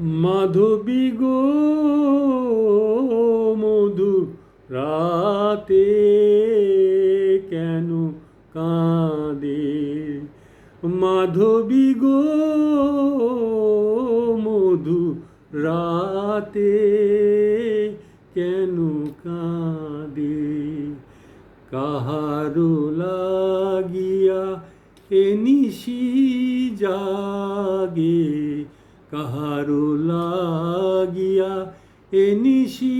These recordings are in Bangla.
মাধবী গো মধু রাতে কেন কাঁদে? মাধবী গো মধু রাতে কেন কাঁদে? কাহারো লাগিয়া এ নিশি জাগে, কাহারো লাগিয়া এ নিশি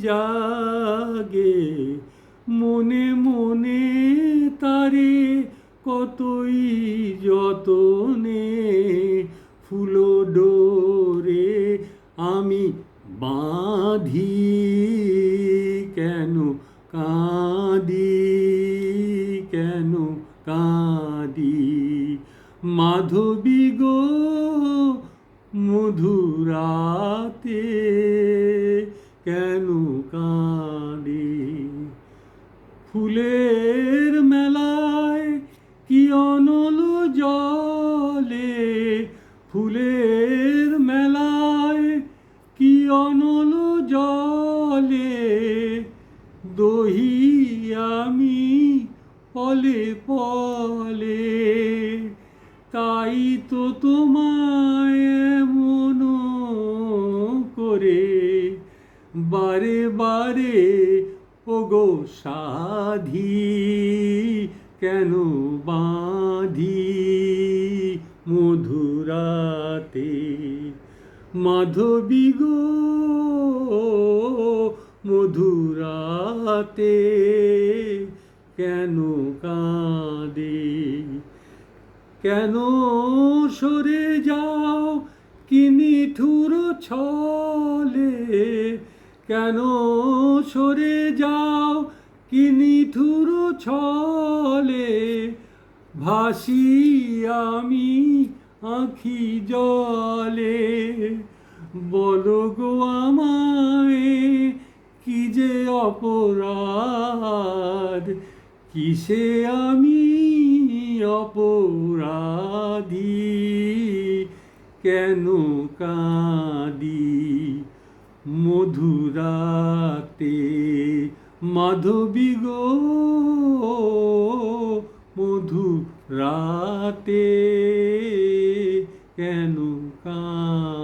জাগে, মনে মনে তারে কতই যতনে ফুল ডোরে আমি বাঁধি, কেন কাঁদি, কেন কাঁদি? মাধবী গো মধুরাতে কেন কাঁদে? ফুলের মেলায় কি অনল জলে, ফুলের মেলায় কি অনল জলে, দহি আমি পলে পলে, তাই তো তোমায় এমন করে বারে বারে ওগো সাধি, কেন বাঁধি মধুরাতে? মাধবী গো মধুরাতে কেন কাঁদে? কেন সরে যাও কি নিঠুর ছলে, কেন সরে যাও কি নিঠুর ছলে, ভাসি আমি আঁখি জলে, বলো গো আমায় কি যে অপরাধ, কিসে আমি অপরাধী, কেন কাঁদি মধুরাতে? মাধবী গো মধুরাতে কেন কাঁদি?